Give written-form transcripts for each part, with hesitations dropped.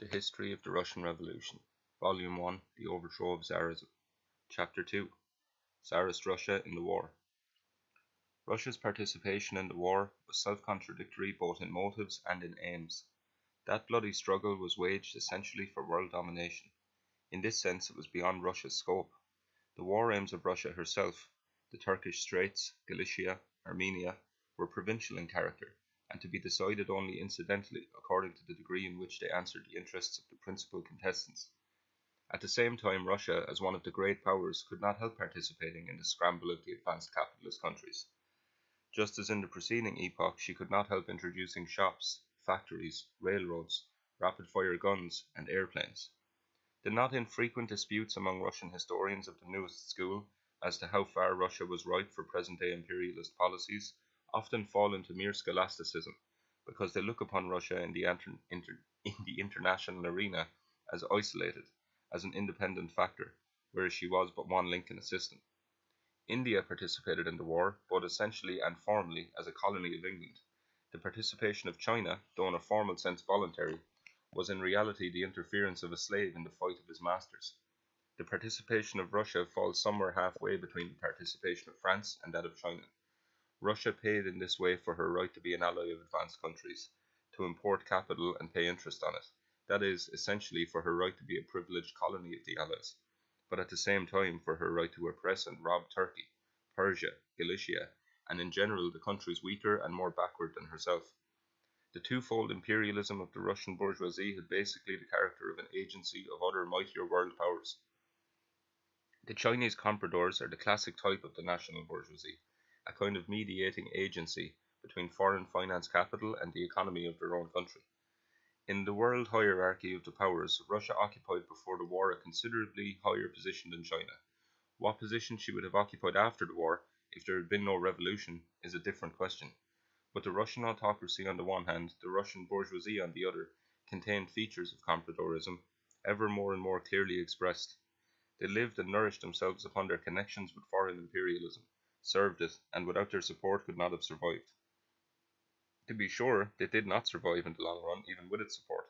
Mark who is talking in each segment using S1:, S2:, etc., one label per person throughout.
S1: The History of the Russian Revolution, Volume 1, The Overthrow of Tsarism, Chapter 2, Tsarist Russia in the War. Russia's participation in the war was self-contradictory both in motives and in aims. That bloody struggle was waged essentially for world domination. In this sense it was beyond Russia's scope. The war aims of Russia herself, the Turkish Straits, Galicia, Armenia, were provincial in character, and to be decided only incidentally according to the degree in which they answered the interests of the principal contestants. At the same time, Russia, as one of the great powers, could not help participating in the scramble of the advanced capitalist countries. Just as in the preceding epoch, she could not help introducing shops, factories, railroads, rapid-fire guns, and airplanes. The not infrequent disputes among Russian historians of the newest school as to how far Russia was ripe for present-day imperialist policies often fall into mere scholasticism, because they look upon Russia in the international arena as isolated, as an independent factor, whereas she was but one link in a system. India participated in the war, both essentially and formally, as a colony of England. The participation of China, though in a formal sense voluntary, was in reality the interference of a slave in the fight of his masters. The participation of Russia falls somewhere halfway between the participation of France and that of China. Russia paid in this way for her right to be an ally of advanced countries, to import capital and pay interest on it, that is, essentially for her right to be a privileged colony of the Allies, but at the same time for her right to oppress and rob Turkey, Persia, Galicia, and in general the countries weaker and more backward than herself. The twofold imperialism of the Russian bourgeoisie had basically the character of an agency of other mightier world powers. The Chinese compradors are the classic type of the national bourgeoisie, a kind of mediating agency between foreign finance capital and the economy of their own country. In the world hierarchy of the powers, Russia occupied before the war a considerably higher position than China. What position she would have occupied after the war, if there had been no revolution, is a different question. But the Russian autocracy on the one hand, the Russian bourgeoisie on the other, contained features of compradorism, ever more and more clearly expressed. They lived and nourished themselves upon their connections with foreign imperialism, served it, and without their support could not have survived. To be sure, they did not survive in the long run, even with its support.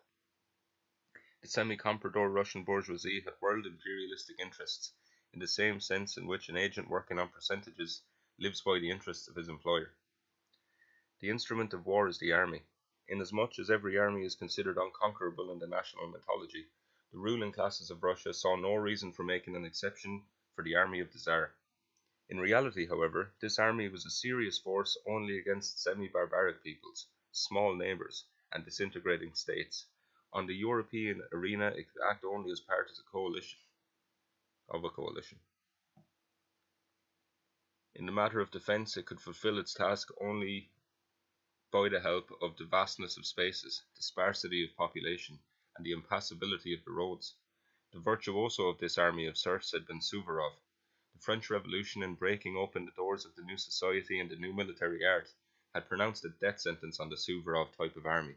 S1: The semi-comprador Russian bourgeoisie had world imperialistic interests, in the same sense in which an agent working on percentages lives by the interests of his employer. The instrument of war is the army. Inasmuch as every army is considered unconquerable in the national mythology, the ruling classes of Russia saw no reason for making an exception for the army of the Tsar. In reality, however, this army was a serious force only against semi-barbaric peoples, small neighbours, and disintegrating states. On the European arena, it could act only as part of a coalition. In the matter of defence, it could fulfil its task only by the help of the vastness of spaces, the sparsity of population, and the impassability of the roads. The virtuoso of this army of serfs had been Suvorov. The French Revolution, in breaking open the doors of the new society and the new military art, had pronounced a death sentence on the Suvorov type of army.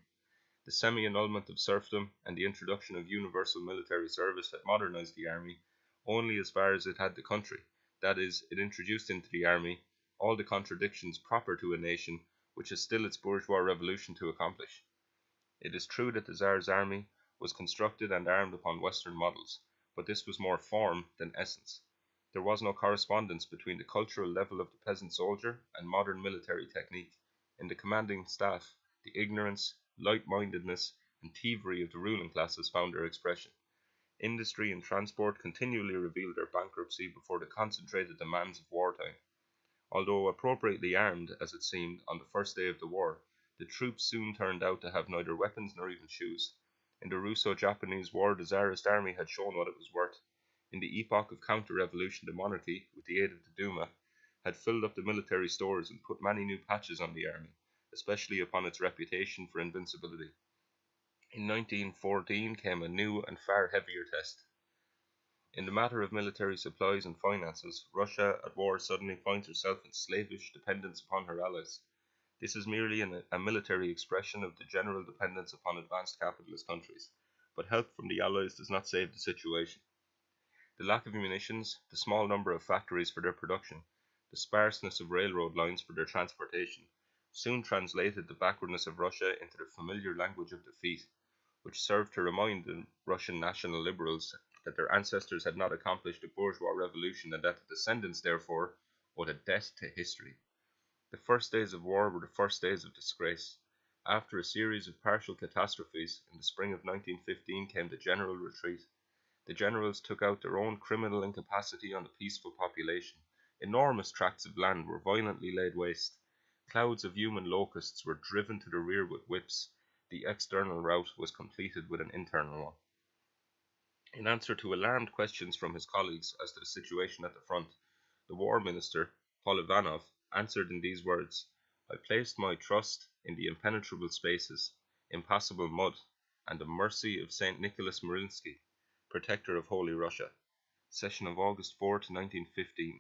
S1: The semi-annulment of serfdom and the introduction of universal military service had modernized the army only as far as it had the country, that is, it introduced into the army all the contradictions proper to a nation which has still its bourgeois revolution to accomplish. It is true that the Tsar's army was constructed and armed upon Western models, but this was more form than essence. There was no correspondence between the cultural level of the peasant soldier and modern military technique. In the commanding staff, the ignorance, light-mindedness, and thievery of the ruling classes found their expression. Industry and transport continually revealed their bankruptcy before the concentrated demands of wartime. Although appropriately armed, as it seemed, on the first day of the war, the troops soon turned out to have neither weapons nor even shoes. In the Russo-Japanese War, the Tsarist army had shown what it was worth. In the epoch of counter-revolution, the monarchy, with the aid of the Duma, had filled up the military stores and put many new patches on the army, especially upon its reputation for invincibility. In 1914 came a new and far heavier test. In the matter of military supplies and finances, Russia at war suddenly finds herself in slavish dependence upon her allies. This is merely a military expression of the general dependence upon advanced capitalist countries, but help from the allies does not save the situation. The lack of munitions, the small number of factories for their production, the sparseness of railroad lines for their transportation, soon translated the backwardness of Russia into the familiar language of defeat. which served to remind the Russian national liberals that their ancestors had not accomplished a bourgeois revolution and that the descendants, therefore, owed a debt to history. The first days of war were the first days of disgrace. After a series of partial catastrophes, in the spring of 1915 came the general retreat. The generals took out their own criminal incapacity on the peaceful population. Enormous tracts of land were violently laid waste. Clouds of human locusts were driven to the rear with whips. The external rout was completed with an internal one. In answer to alarmed questions from his colleagues as to the situation at the front, the War Minister, Polivanov, answered in these words: "I placed my trust in the impenetrable spaces, impassable mud, and the mercy of St. Nicholas Marinsky, protector of Holy Russia." Session of August 4 to 1915.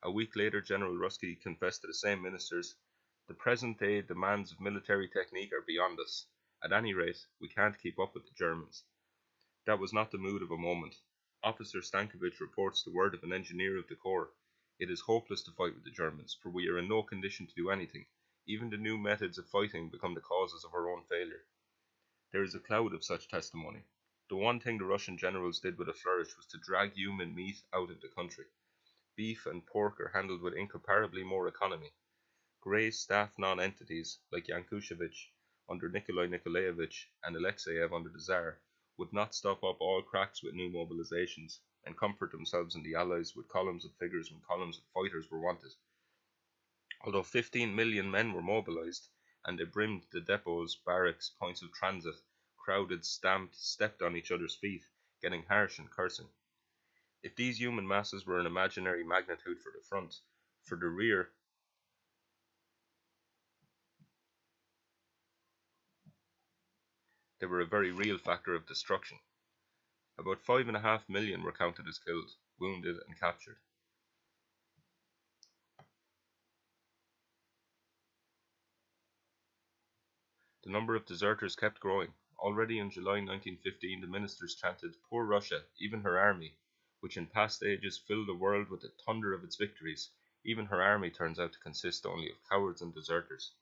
S1: A week later, General Ruski confessed to the same ministers: "The present day demands of military technique are beyond us. At any rate, we can't keep up with the Germans." That was not the mood of a moment. Officer Stankovich reports the word of an engineer of the corps: "It is hopeless to fight with the Germans, for we are in no condition to do anything. Even the new methods of fighting become the causes of our own failure." There is a cloud of such testimony. The one thing the Russian generals did with a flourish was to drag human meat out of the country. Beef and pork are handled with incomparably more economy. Grey staff non-entities like Yankushevich under Nikolai Nikolaevich and Alexeyev under the Tsar would not stop up all cracks with new mobilizations, and comfort themselves and the Allies with columns of figures when columns of fighters were wanted. Although 15 million men were mobilized, and they brimmed the depots, barracks, points of transit, crowded, stamped, stepped on each other's feet, getting harsh and cursing. If these human masses were an imaginary magnitude for the front, for the rear they were a very real factor of destruction. About 5.5 million were counted as killed, wounded, and captured. The number of deserters kept growing. Already in July 1915, the ministers chanted, "Poor Russia, even her army, which in past ages filled the world with the thunder of its victories, even her army turns out to consist only of cowards and deserters."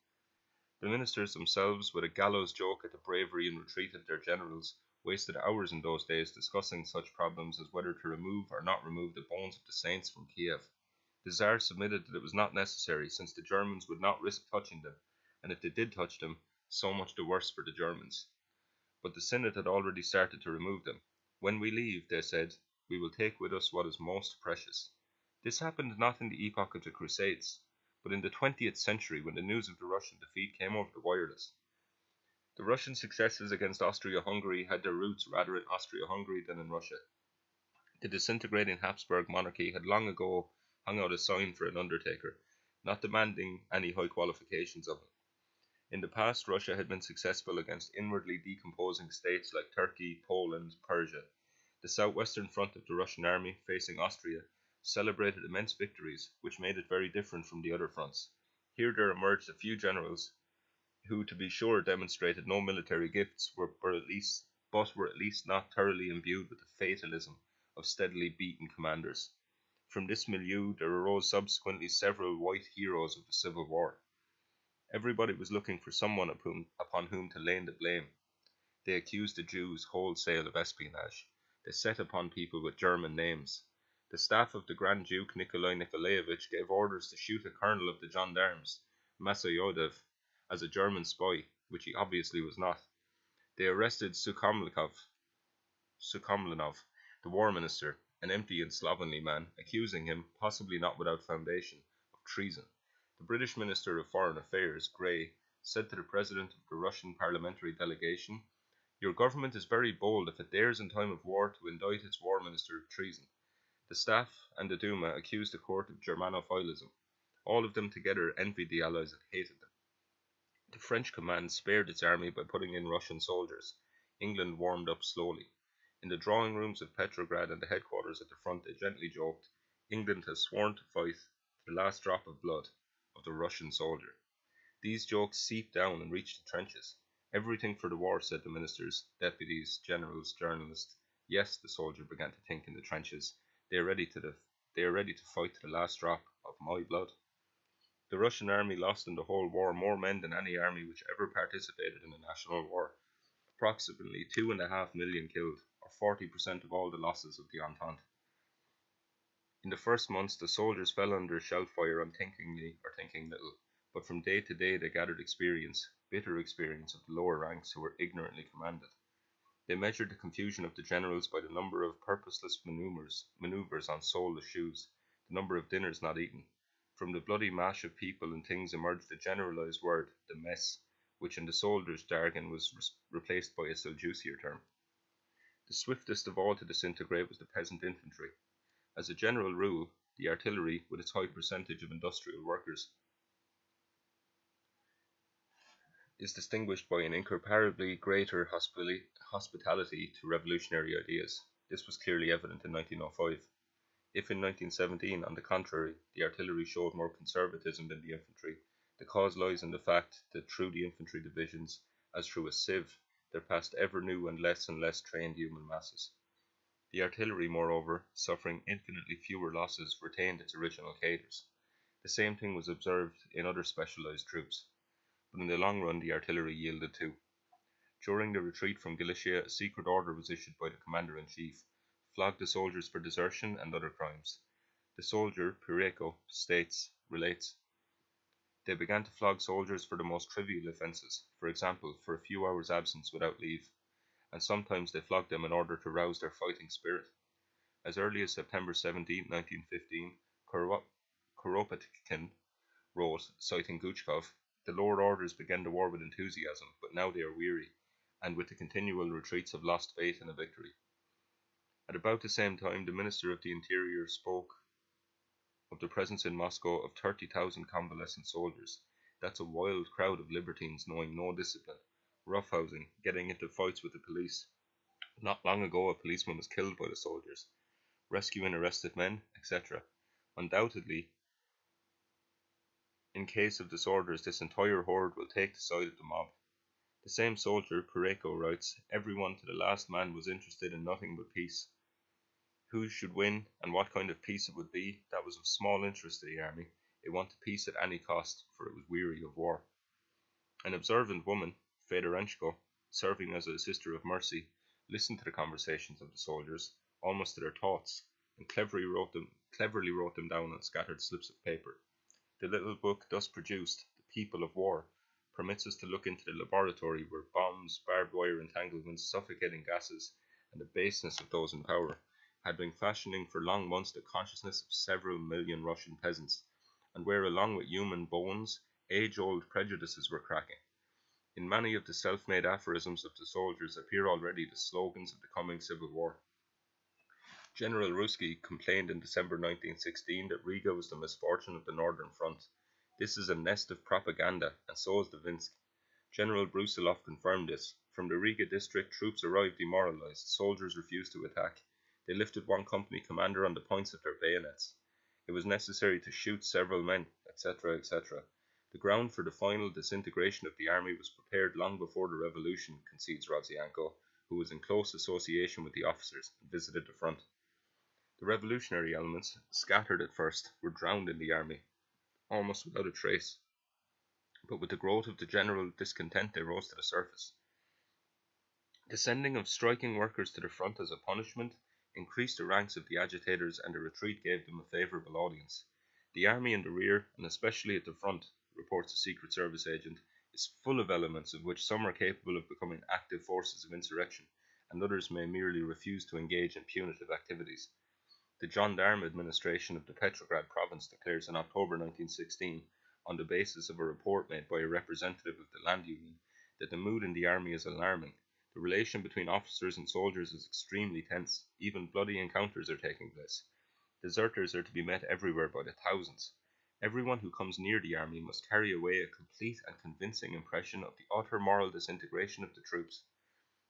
S1: The ministers themselves, with a gallows joke at the bravery and retreat of their generals, wasted hours in those days discussing such problems as whether to remove or not remove the bones of the saints from Kiev. The Tsar submitted that it was not necessary, since the Germans would not risk touching them, and if they did touch them, so much the worse for the Germans. But the Synod had already started to remove them. "When we leave," they said, "we will take with us what is most precious." This happened not in the epoch of the Crusades, but in the 20th century, when the news of the Russian defeat came over the wireless. The Russian successes against Austria-Hungary had their roots rather in Austria-Hungary than in Russia. The disintegrating Habsburg monarchy had long ago hung out a sign for an undertaker, not demanding any high qualifications of him. In the past, Russia had been successful against inwardly decomposing states like Turkey, Poland, Persia. The southwestern front of the Russian army, facing Austria, celebrated immense victories, which made it very different from the other fronts. Here there emerged a few generals who, to be sure, demonstrated no military gifts, but were at least not thoroughly imbued with the fatalism of steadily beaten commanders. From this milieu there arose subsequently several white heroes of the Civil War. Everybody was looking for someone upon whom to lay the blame. They accused the Jews wholesale of espionage. They set upon people with German names. The staff of the Grand Duke Nikolai Nikolaevich gave orders to shoot a colonel of the gendarmes, Masayodev, as a German spy, which he obviously was not. They arrested Sukhomlinov, the war minister, an empty and slovenly man, accusing him, possibly not without foundation, of treason. The British Minister of Foreign Affairs, Grey, said to the President of the Russian parliamentary delegation: "Your government is very bold if it dares in time of war to indict its war minister of treason." The staff and the Duma accused the court of Germanophilism. All of them together envied the Allies and hated them. The French command spared its army by putting in Russian soldiers. England warmed up slowly. In the drawing rooms of Petrograd and the headquarters at the front they gently joked: "England has sworn to fight to the last drop of blood of the Russian soldier." These jokes seeped down and reached the trenches. "Everything for the war," said the ministers, deputies, generals, journalists. "Yes," the soldier began to think in the trenches, they are ready to fight to the last drop of my blood." The Russian army lost in the whole war more men than any army which ever participated in a national war. approximately 2.5 million killed, or 40% of all the losses of the Entente. In the first months, the soldiers fell under shell fire unthinkingly or thinking little, but from day to day they gathered experience, bitter experience of the lower ranks who were ignorantly commanded. They measured the confusion of the generals by the number of purposeless maneuvers on soleless shoes, the number of dinners not eaten. From the bloody mash of people and things emerged the generalized word, the mess, which in the soldiers' jargon was replaced by a Seljukian term. The swiftest of all to disintegrate was the peasant infantry. As a general rule, the artillery, with its high percentage of industrial workers, is distinguished by an incomparably greater hospitality to revolutionary ideas. This was clearly evident in 1905. If in 1917, on the contrary, the artillery showed more conservatism than the infantry, the cause lies in the fact that through the infantry divisions, as through a sieve, there passed ever new and less trained human masses. The artillery, moreover, suffering infinitely fewer losses, retained its original cadres. The same thing was observed in other specialized troops, but in the long run the artillery yielded too. During the retreat from Galicia, a secret order was issued by the commander-in-chief, flogged the soldiers for desertion and other crimes. The soldier, Pireco, relates, they began to flog soldiers for the most trivial offences, for example, for a few hours' absence without leave, and sometimes they flogged them in order to rouse their fighting spirit. As early as September 17, 1915, Kuropatkin wrote, citing Guchkov, the lower orders began the war with enthusiasm, but now they are weary, and with the continual retreats have lost faith in a victory. At about the same time, the Minister of the Interior spoke of the presence in Moscow of 30,000 convalescent soldiers. That's a wild crowd of libertines knowing no discipline, roughhousing, getting into fights with the police. Not long ago a policeman was killed by the soldiers, rescuing arrested men, etc. Undoubtedly, in case of disorders, this entire horde will take the side of the mob. The same soldier, Pireco, writes, everyone to the last man was interested in nothing but peace. Who should win, and what kind of peace it would be, that was of small interest to the army. It wanted peace at any cost, for it was weary of war. An observant woman, Fedorenko, serving as a sister of mercy, listened to the conversations of the soldiers, almost to their thoughts, and cleverly wrote them down on scattered slips of paper. The little book thus produced, The People of War, permits us to look into the laboratory where bombs, barbed wire entanglements, suffocating gases, and the baseness of those in power had been fashioning for long months the consciousness of several million Russian peasants, and where, along with human bones, age-old prejudices were cracking. In many of the self-made aphorisms of the soldiers appear already the slogans of the coming civil war. General Trotsky complained in December 1916 that Riga was the misfortune of the Northern Front. This is a nest of propaganda, and so is the Vinsk. General Brusilov confirmed this. From the Riga district, troops arrived demoralized. Soldiers refused to attack. They lifted one company commander on the points of their bayonets. It was necessary to shoot several men, etc., etc. The ground for the final disintegration of the army was prepared long before the revolution, concedes Rodzianko, who was in close association with the officers and visited the front. The revolutionary elements, scattered at first, were drowned in the army, almost without a trace. But with the growth of the general discontent they rose to the surface. The sending of striking workers to the front as a punishment increased the ranks of the agitators, and the retreat gave them a favourable audience. The army in the rear, and especially at the front, reports a Secret Service agent, is full of elements of which some are capable of becoming active forces of insurrection, and others may merely refuse to engage in punitive activities. The gendarme administration of the Petrograd province declares in October 1916, on the basis of a report made by a representative of the land union, that the mood in the army is alarming. The relation between officers and soldiers is extremely tense. Even bloody encounters are taking place. Deserters are to be met everywhere by the thousands. Everyone who comes near the army must carry away a complete and convincing impression of the utter moral disintegration of the troops.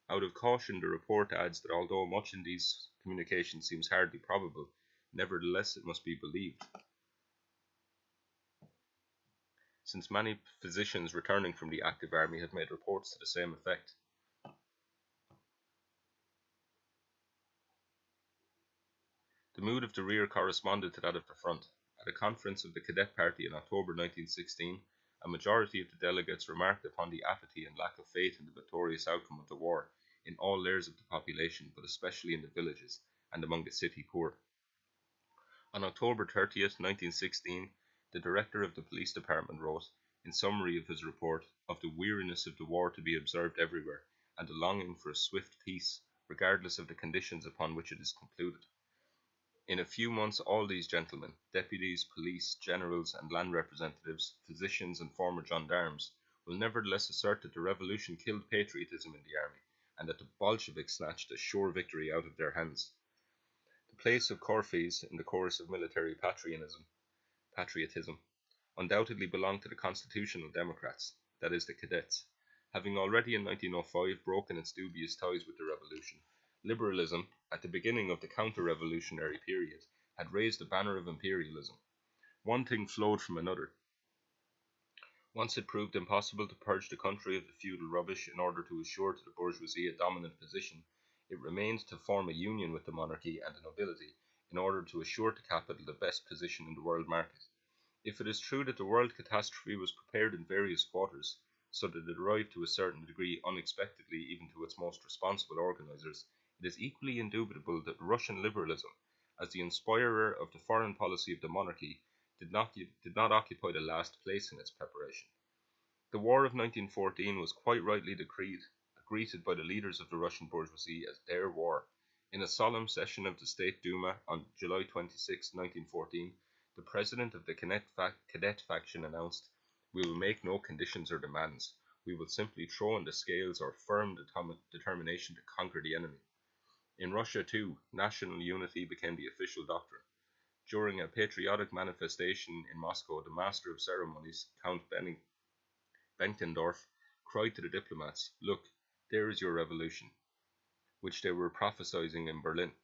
S1: Out of caution, the report adds that although much in these communications seems hardly probable, nevertheless it must be believed, since many physicians returning from the active army have made reports to the same effect. The mood of the rear corresponded to that of the front. At a conference of the Cadet Party in October 1916, A majority of the delegates remarked upon the apathy and lack of faith in the victorious outcome of the war in all layers of the population, but especially in the villages and among the city poor. On October 30th, 1916, the director of the police department wrote, in summary of his report, of the weariness of the war to be observed everywhere, and the longing for a swift peace, regardless of the conditions upon which it is concluded. In a few months all these gentlemen, deputies, police, generals, and land representatives, physicians, and former gendarmes, will nevertheless assert that the revolution killed patriotism in the army, and that the Bolsheviks snatched a sure victory out of their hands. The place of Corfez in the chorus of military patriotism undoubtedly belonged to the Constitutional Democrats, that is, the cadets. Having already in 1905 broken its dubious ties with the revolution, liberalism, at the beginning of the counter-revolutionary period, had raised the banner of imperialism. One thing flowed from another. Once it proved impossible to purge the country of the feudal rubbish in order to assure to the bourgeoisie a dominant position, it remained to form a union with the monarchy and the nobility in order to assure to capital the best position in the world market. If it is true that the world catastrophe was prepared in various quarters, so that it arrived to a certain degree unexpectedly even to its most responsible organizers, it is equally indubitable that Russian liberalism, as the inspirer of the foreign policy of the monarchy, did not occupy the last place in its preparation. The war of 1914 was quite rightly greeted by the leaders of the Russian bourgeoisie as their war. In a solemn session of the State Duma on July 26, 1914, the president of the cadet faction announced, "We will make no conditions or demands. We will simply throw in the scales our firm determination to conquer the enemy." In Russia, too, national unity became the official doctrine. During a patriotic manifestation in Moscow, the master of ceremonies, Count Benckendorf, cried to the diplomats, "Look, there is your revolution," which they were prophesying in Berlin.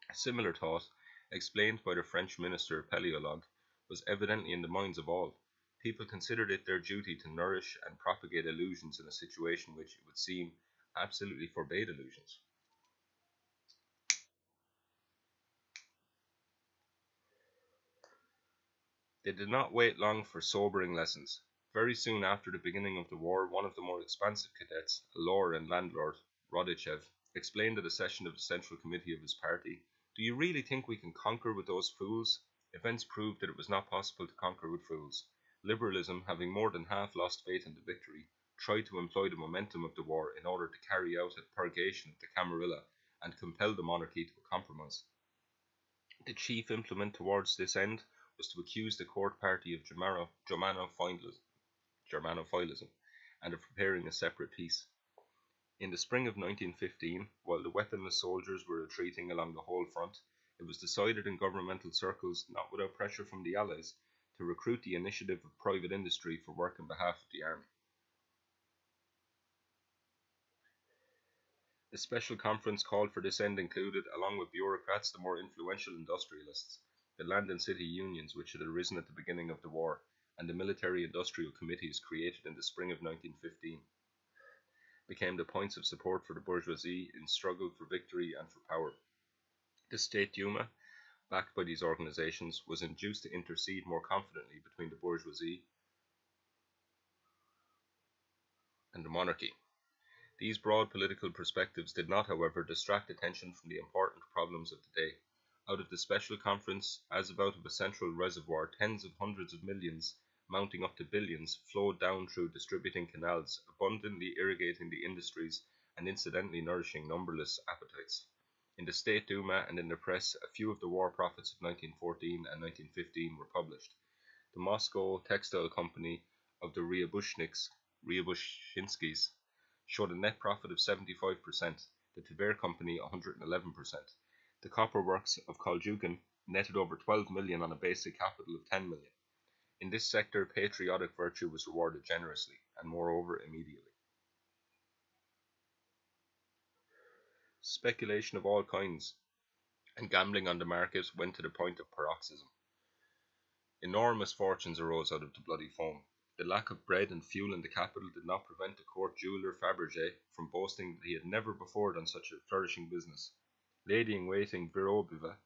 S1: A similar thought, explained by the French minister Pelliolog, was evidently in the minds of all. People considered it their duty to nourish and propagate illusions in a situation which, it would seem, absolutely forbade illusions. They did not wait long for sobering lessons. Very soon after the beginning of the war, one of the more expansive cadets, a lord and landlord, Rodichev, explained at a session of the Central Committee of his party, "Do you really think we can conquer with those fools? Events proved that it was not possible to conquer with fools." Liberalism, having more than half lost faith in the victory, tried to employ the momentum of the war in order to carry out a purgation of the Camarilla and compel the monarchy to a compromise. The chief implement towards this end was to accuse the court party of Germanophilism and of preparing a separate peace. In the spring of 1915, while the weaponless soldiers were retreating along the whole front, it was decided in governmental circles, not without pressure from the Allies, to recruit the initiative of private industry for work on behalf of the army. The special conference called for this end included, along with bureaucrats, the more influential industrialists, the land and city unions which had arisen at the beginning of the war, and the military industrial committees created in the spring of 1915, became the points of support for the bourgeoisie in struggle for victory and for power. The State Duma, backed by these organizations, was induced to intercede more confidently between the bourgeoisie and the monarchy. These broad political perspectives did not, however, distract attention from the important problems of the day. Out of the special conference, as out of a central reservoir, tens of hundreds of millions, mounting up to billions, flowed down through distributing canals, abundantly irrigating the industries and incidentally nourishing numberless appetites. In the State Duma and in the press, a few of the war profits of 1914 and 1915 were published. The Moscow Textile Company of the Ryabushinskis showed a net profit of 75%, the Tver Company 111%. The copper works of Kolchugin netted over 12 million on a basic capital of 10 million. In this sector, patriotic virtue was rewarded generously, and moreover immediately. Speculation of all kinds and gambling on the market went to the point of paroxysm. Enormous fortunes arose out of the bloody foam. The lack of bread and fuel in the capital did not prevent the court jeweller Fabergé from boasting that he had never before done such a flourishing business. Lady-in-waiting Virobeva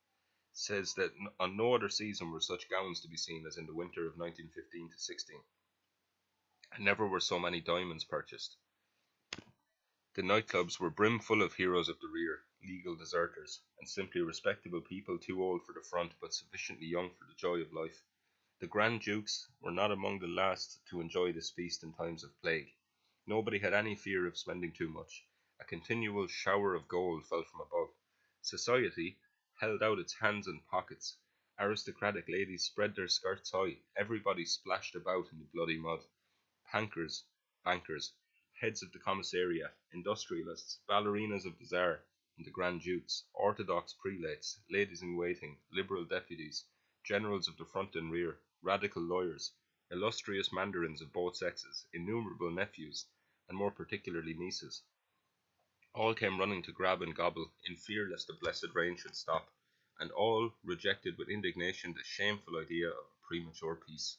S1: says that on no other season were such gowns to be seen as in the winter of 1915-16. and never were so many diamonds purchased. The nightclubs were brimful of heroes of the rear, legal deserters, and simply respectable people too old for the front but sufficiently young for the joy of life. The Grand Dukes were not among the last to enjoy this feast in times of plague. Nobody had any fear of spending too much. A continual shower of gold fell from above. Society held out its hands and pockets. Aristocratic ladies spread their skirts high. Everybody splashed about in the bloody mud. Pankers, bankers, heads of the commissariat, industrialists, ballerinas of the Tsar and the Grand Dukes, orthodox prelates, ladies-in-waiting, liberal deputies, generals of the front and rear, radical lawyers, illustrious mandarins of both sexes, innumerable nephews, and more particularly nieces, all came running to grab and gobble, in fear lest the blessed rain should stop, and all rejected with indignation the shameful idea of a premature peace.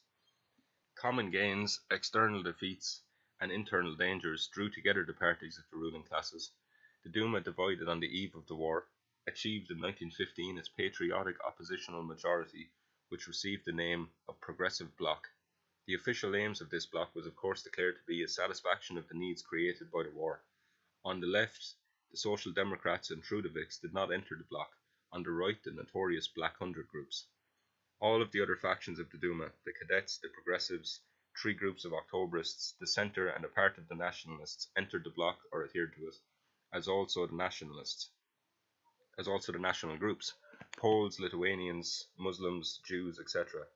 S1: Common gains, external defeats, and internal dangers drew together the parties of the ruling classes. The Duma, divided on the eve of the war, achieved in 1915 its patriotic oppositional majority, which received the name of Progressive Bloc. The official aims of this bloc was of course declared to be a satisfaction of the needs created by the war. On the left, the Social Democrats and Trudevics did not enter the bloc. On the right, the notorious Black Hundred groups. All of the other factions of the Duma, the Cadets, the Progressives, 3 groups of Octoberists, the Centre and a part of the Nationalists entered the bloc or adhered to it, as also the national groups, Poles, Lithuanians, Muslims, Jews, etc.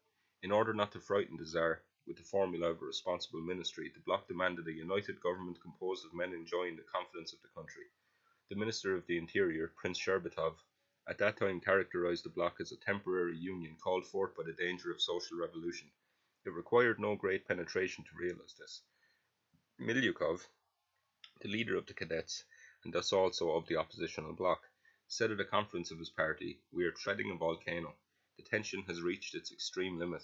S1: In order not to frighten the Tsar with the formula of a responsible ministry, the bloc demanded a united government composed of men enjoying the confidence of the country. The Minister of the Interior, Prince Sherbatov, at that time characterized the bloc as a temporary union called forth by the danger of social revolution. It required no great penetration to realize this. Milyukov, the leader of the Cadets, and thus also of the oppositional bloc, said at a conference of his party, "We are treading a volcano. The tension has reached its extreme limit.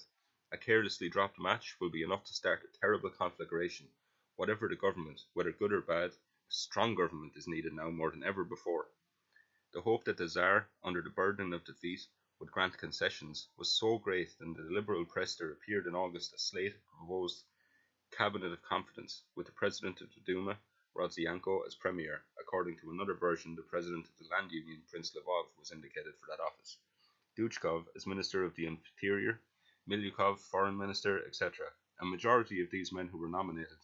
S1: A carelessly dropped match will be enough to start a terrible conflagration. Whatever the government, whether good or bad, a strong government is needed now more than ever before." The hope that the Tsar, under the burden of defeat, would grant concessions was so great that in the liberal press there appeared in August a slate of proposed cabinet of confidence, with the president of the Duma, Rodzianko, as premier. According to another version, the president of the Land Union, Prince Lvov, was indicated for that office. Duchkov as Minister of the Interior, Milyukov Foreign Minister, etc. A majority of these men who were nominated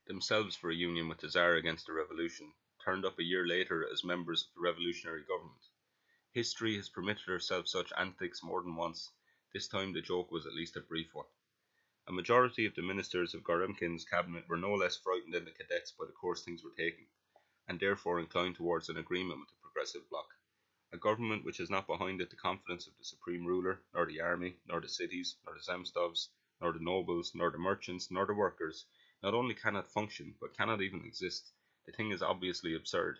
S1: themselves for a union with the Tsar against the revolution, turned up a year later as members of the revolutionary government. History has permitted herself such antics more than once. This time the joke was at least a brief one. A majority of the ministers of Goremkin's cabinet were no less frightened than the cadets by the course things were taking, and therefore inclined towards an agreement with the Progressive Bloc. A government which has not behind it the confidence of the supreme ruler, nor the army, nor the cities, nor the zemstvos, nor the nobles, nor the merchants, nor the workers, not only cannot function, but cannot even exist. The thing is obviously absurd.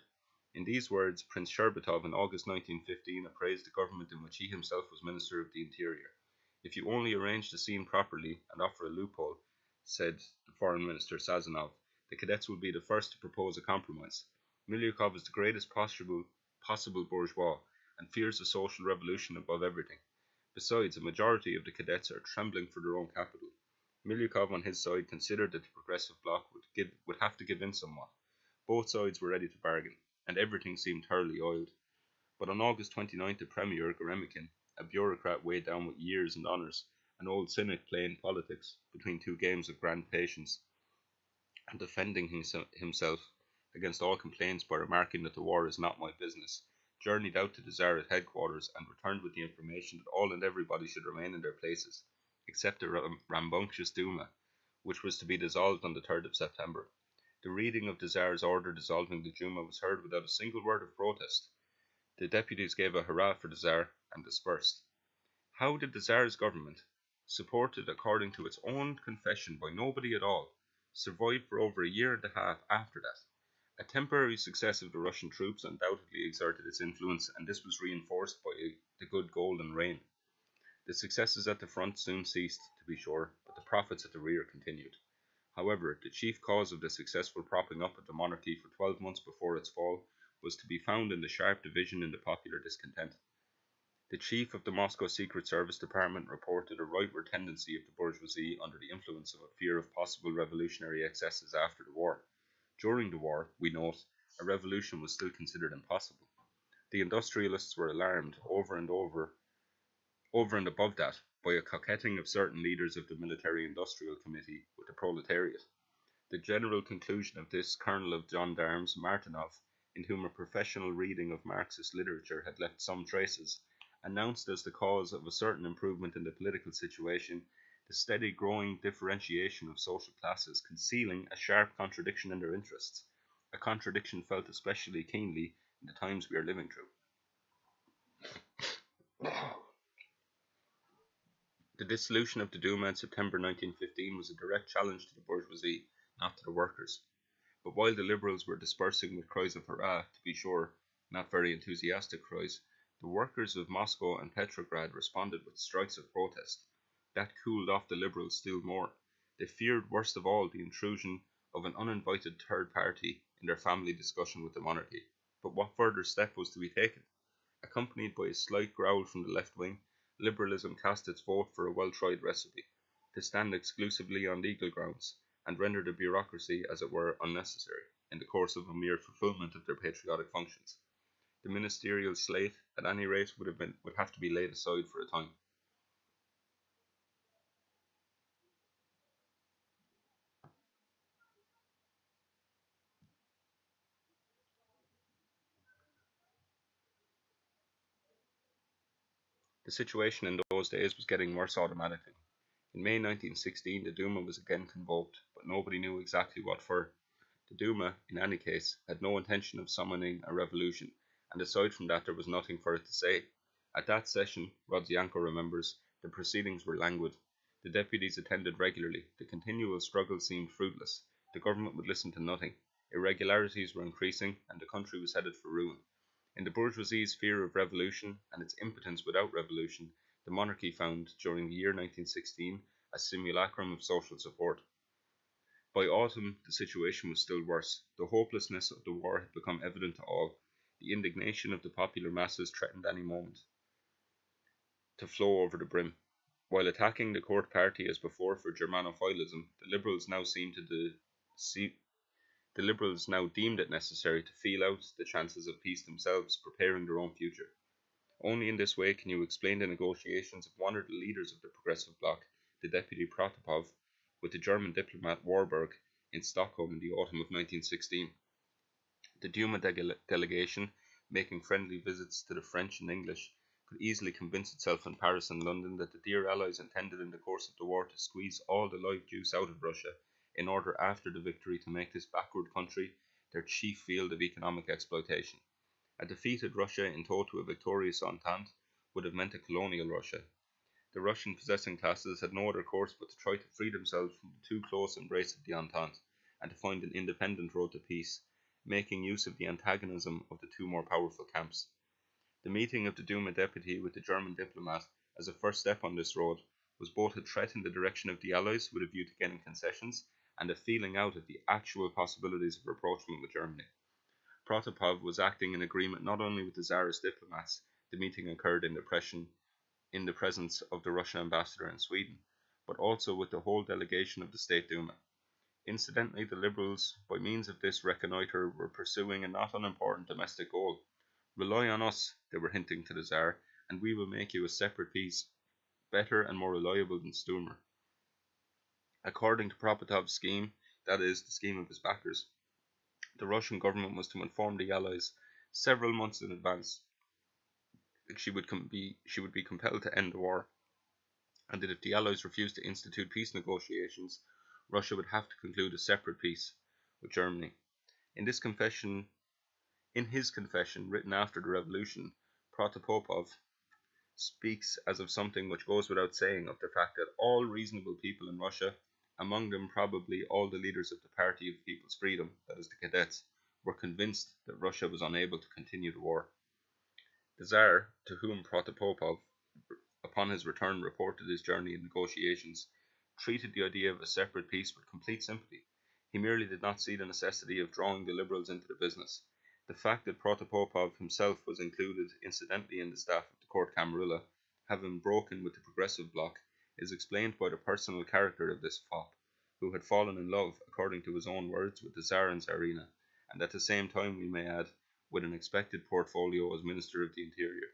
S1: In these words, Prince Sherbatov in August 1915 appraised the government in which he himself was Minister of the Interior. "If you only arrange the scene properly and offer a loophole," said the Foreign Minister Sazonov, "the cadets will be the first to propose a compromise. Milyukov is the greatest possible bourgeois, and fears the social revolution above everything. Besides, a majority of the cadets are trembling for their own capital." Milyukov on his side considered that the Progressive Bloc would have to give in somewhat. Both sides were ready to bargain, and everything seemed thoroughly oiled. But on August 29th the Premier, Goremkin, a bureaucrat weighed down with years and honours, an old cynic playing politics between 2 games of grand patience, and defending himself against all complaints by remarking that the war is not my business, journeyed out to the Tsarist headquarters and returned with the information that all and everybody should remain in their places, except the rambunctious Duma, which was to be dissolved on the 3rd of September. The reading of the Tsar's order dissolving the Duma was heard without a single word of protest. The deputies gave a hurrah for the Tsar and dispersed. How did the Tsar's government, supported according to its own confession by nobody at all, survive for over a year and a half after that? A temporary success of the Russian troops undoubtedly exerted its influence, and this was reinforced by the good golden rain. The successes at the front soon ceased, to be sure, but the profits at the rear continued. However, the chief cause of the successful propping up of the monarchy for 12 months before its fall was to be found in the sharp division in the popular discontent. The chief of the Moscow Secret Service Department reported a rightward tendency of the bourgeoisie under the influence of a fear of possible revolutionary excesses after the war. During the war, we note, a revolution was still considered impossible. The industrialists were alarmed over and above that, by a coquetting of certain leaders of the Military Industrial Committee with the proletariat. The general conclusion of this Colonel of Gendarmes, Martinov, in whom a professional reading of Marxist literature had left some traces, announced as the cause of a certain improvement in the political situation the steady growing differentiation of social classes, concealing a sharp contradiction in their interests, a contradiction felt especially keenly in the times we are living through. The dissolution of the Duma in September 1915 was a direct challenge to the bourgeoisie, not to the workers. But while the Liberals were dispersing with cries of hurrah, to be sure, not very enthusiastic cries, the workers of Moscow and Petrograd responded with strikes of protest. That cooled off the Liberals still more. They feared worst of all the intrusion of an uninvited third party in their family discussion with the monarchy. But what further step was to be taken? Accompanied by a slight growl from the left wing, Liberalism cast its vote for a well-tried recipe, to stand exclusively on legal grounds, and render the bureaucracy, as it were, unnecessary, in the course of a mere fulfilment of their patriotic functions. The ministerial slate, at any rate, would have to be laid aside for a time. The situation in those days was getting worse automatically. In May 1916, the Duma was again convoked, but nobody knew exactly what for. The Duma, in any case, had no intention of summoning a revolution, and aside from that there was nothing for it to say. At that session, Rodzianko remembers, the proceedings were languid. The deputies attended regularly, the continual struggle seemed fruitless, the government would listen to nothing, irregularities were increasing, and the country was headed for ruin. In the bourgeoisie's fear of revolution, and its impotence without revolution, the monarchy found, during the year 1916, a simulacrum of social support. By autumn, the situation was still worse. The hopelessness of the war had become evident to all. The indignation of the popular masses threatened any moment to flow over the brim. While attacking the court party as before for Germanophilism, the Liberals now deemed it necessary to feel out the chances of peace themselves, preparing their own future. Only in this way can you explain the negotiations of one of the leaders of the Progressive Bloc, the deputy Protopov, with the German diplomat Warburg in Stockholm in the autumn of 1916. The Duma delegation, making friendly visits to the French and English, could easily convince itself in Paris and London that the dear allies intended in the course of the war to squeeze all the life juice out of Russia, in order after the victory to make this backward country their chief field of economic exploitation. A defeated Russia in tow to a victorious Entente would have meant a colonial Russia. The Russian possessing classes had no other course but to try to free themselves from the too close embrace of the Entente, and to find an independent road to peace, making use of the antagonism of the two more powerful camps. The meeting of the Duma deputy with the German diplomat, as a first step on this road, was both a threat in the direction of the Allies with a view to getting concessions, and a feeling out of the actual possibilities of rapprochement with Germany. Protopov was acting in agreement not only with the Tzarist diplomats. The meeting occurred in the presence of the Russian ambassador in Sweden, but also with the whole delegation of the State Duma. Incidentally, the Liberals, by means of this reconnoitre, were pursuing a not unimportant domestic goal. Rely on us, they were hinting to the Tsar, and we will make you a separate peace, better and more reliable than Stumer. According to Protopov's scheme, that is, the scheme of his backers, the Russian government was to inform the Allies several months in advance that she would be compelled to end the war, and that if the Allies refused to institute peace negotiations, Russia would have to conclude a separate peace with Germany. In his confession written after the revolution, Protopopov speaks as of something which goes without saying of the fact that all reasonable people in Russia, among them probably all the leaders of the Party of People's Freedom, that is the Cadets, were convinced that Russia was unable to continue the war. The Tsar, to whom Protopopov, upon his return, reported his journey in negotiations, treated the idea of a separate peace with complete sympathy. He merely did not see the necessity of drawing the Liberals into the business. The fact that Protopopov himself was included incidentally in the staff of the court Camarilla, having broken with the progressive bloc, is explained by the personal character of this fop, who had fallen in love, according to his own words, with the Tsar and Tsarina, and at the same time, we may add, with an expected portfolio as Minister of the Interior.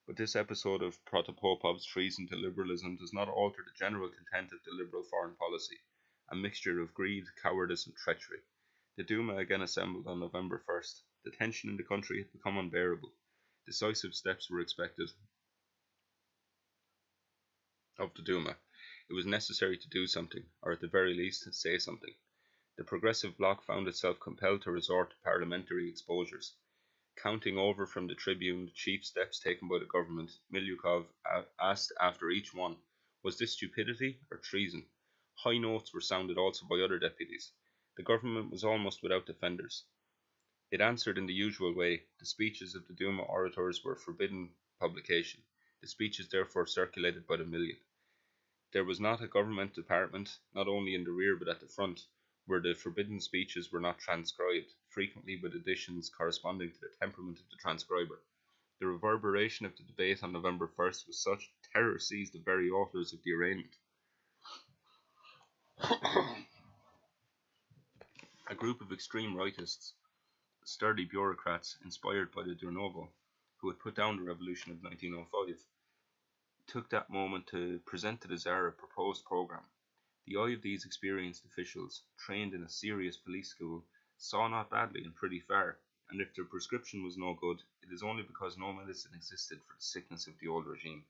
S1: But this episode of Protopopov's treason to liberalism does not alter the general content of the liberal foreign policy, a mixture of greed, cowardice, and treachery. The Duma again assembled on November 1st. The tension in the country had become unbearable. Decisive steps were expected of the Duma. It was necessary to do something, or at the very least, say something. The progressive bloc found itself compelled to resort to parliamentary exposures. Counting over from the tribune the chief steps taken by the government, Milyukov asked after each one, was this stupidity or treason? High notes were sounded also by other deputies. The government was almost without defenders. It answered in the usual way. The speeches of the Duma orators were forbidden publication. The speeches therefore circulated by the million. There was not a government department, not only in the rear but at the front, where the forbidden speeches were not transcribed, frequently with additions corresponding to the temperament of the transcriber. The reverberation of the debate on November 1st was such, terror seized the very authors of the arraignment. A group of extreme rightists, sturdy bureaucrats inspired by the Durnovo, who had put down the revolution of 1905, took that moment to present to the Tsar a proposed programme. The eye of these experienced officials, trained in a serious police school, saw not badly and pretty far, and if their prescription was no good, it is only because no medicine existed for the sickness of the old regime.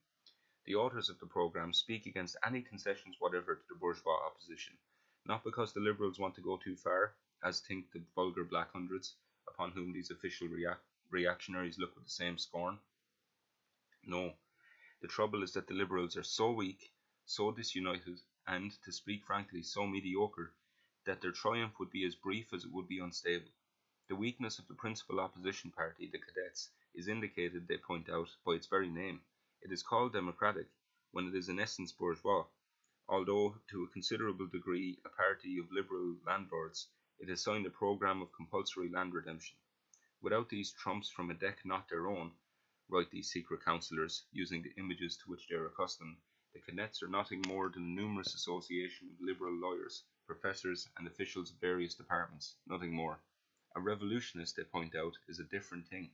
S1: The authors of the programme speak against any concessions whatever to the bourgeois opposition, not because the liberals want to go too far, as think the vulgar Black Hundreds, upon whom these official reactionaries look with the same scorn. No, the trouble is that the liberals are so weak, so disunited, and, to speak frankly, so mediocre, that their triumph would be as brief as it would be unstable. The weakness of the principal opposition party, the Cadets, is indicated, they point out, by its very name. It is called democratic, when it is in essence bourgeois. Although, to a considerable degree, a party of liberal landlords, it has signed a programme of compulsory land redemption. Without these trumps from a deck not their own, write these secret councillors, using the images to which they are accustomed, the Cadets are nothing more than a numerous association of liberal lawyers, professors, and officials of various departments, nothing more. A revolutionist, they point out, is a different thing.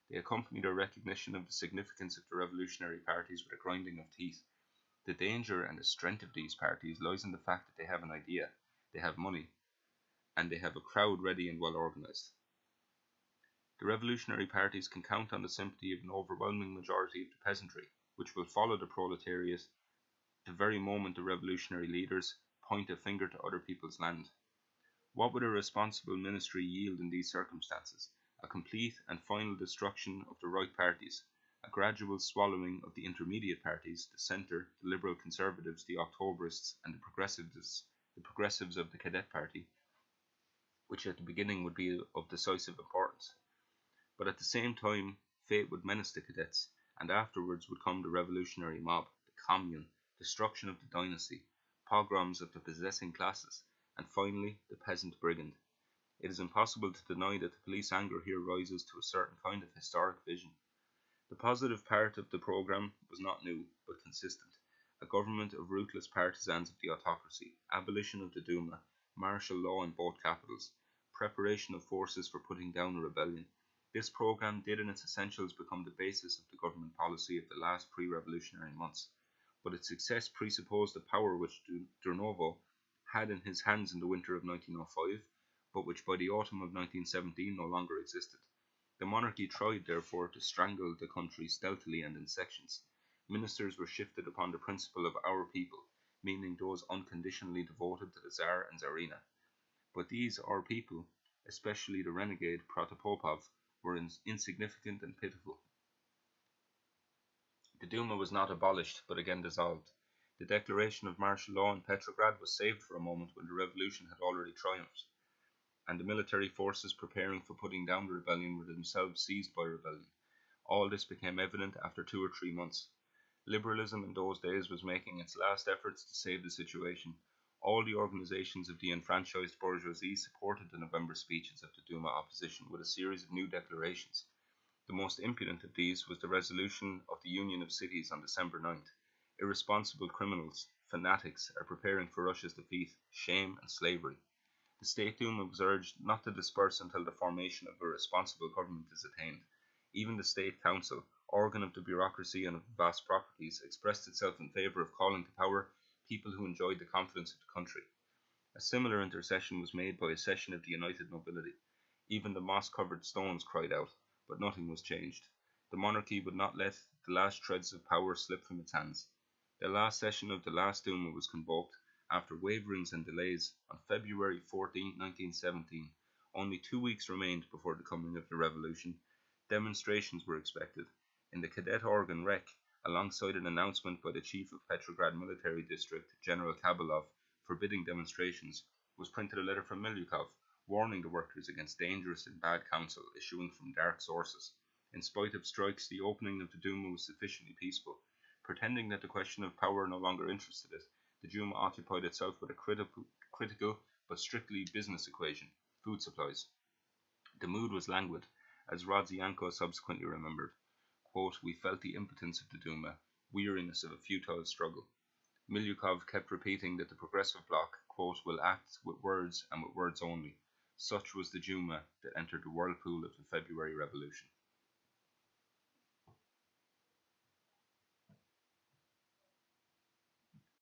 S1: They accompany their recognition of the significance of the revolutionary parties with a grinding of teeth. The danger and the strength of these parties lies in the fact that they have an idea, they have money, and they have a crowd ready and well organized. The revolutionary parties can count on the sympathy of an overwhelming majority of the peasantry, which will follow the proletariat the very moment the revolutionary leaders point a finger to other people's land. What would a responsible ministry yield in these circumstances? A complete and final destruction of the right parties, a gradual swallowing of the intermediate parties, the centre, the liberal conservatives, the Octoberists, and the progressives of the Cadet Party, which at the beginning would be of decisive importance. But at the same time, fate would menace the Cadets, and afterwards would come the revolutionary mob, the commune, destruction of the dynasty, pogroms of the possessing classes, and finally the peasant brigand. It is impossible to deny that the police anger here rises to a certain kind of historic vision. The positive part of the programme was not new, but consistent. A government of ruthless partisans of the autocracy, abolition of the Duma, martial law in both capitals, preparation of forces for putting down a rebellion. This programme did in its essentials become the basis of the government policy of the last pre-revolutionary months, but its success presupposed the power which Durnovo had in his hands in the winter of 1905, but which by the autumn of 1917 no longer existed. The monarchy tried, therefore, to strangle the country stealthily and in sections. Ministers were shifted upon the principle of our people, meaning those unconditionally devoted to the Tsar and Tsarina. But these our people, especially the renegade Protopopov, were insignificant and pitiful. The Duma was not abolished, but again dissolved. The declaration of martial law in Petrograd was saved for a moment when the revolution had already triumphed, and the military forces preparing for putting down the rebellion were themselves seized by rebellion. All this became evident after 2 or 3 months. Liberalism in those days was making its last efforts to save the situation. All the organizations of the enfranchised bourgeoisie supported the November speeches of the Duma opposition with a series of new declarations. The most impudent of these was the resolution of the Union of Cities on December 9th. Irresponsible criminals, fanatics, are preparing for Russia's defeat, shame and slavery. The State Duma was urged not to disperse until the formation of a responsible government is attained. Even the State Council, organ of the bureaucracy and of vast properties, expressed itself in favour of calling to power people who enjoyed the confidence of the country. A similar intercession was made by a session of the united nobility. Even the moss-covered stones cried out, but nothing was changed. The monarchy would not let the last shreds of power slip from its hands. The last session of the last Duma was convoked, after waverings and delays, on February 14, 1917. Only 2 weeks remained before the coming of the revolution. Demonstrations were expected. In the cadet organ Rek, alongside an announcement by the chief of Petrograd Military District, General Kabalov, forbidding demonstrations, was printed a letter from Milyukov, warning the workers against dangerous and bad counsel issuing from dark sources. In spite of strikes, the opening of the Duma was sufficiently peaceful. Pretending that the question of power no longer interested it, the Duma occupied itself with a critical but strictly business equation: food supplies. The mood was languid, as Rodzianko subsequently remembered. Quote, "We felt the impotence of the Duma, weariness of a futile struggle." Milyukov kept repeating that the Progressive Bloc, quote, "will act with words and with words only." Such was the Duma that entered the whirlpool of the February Revolution.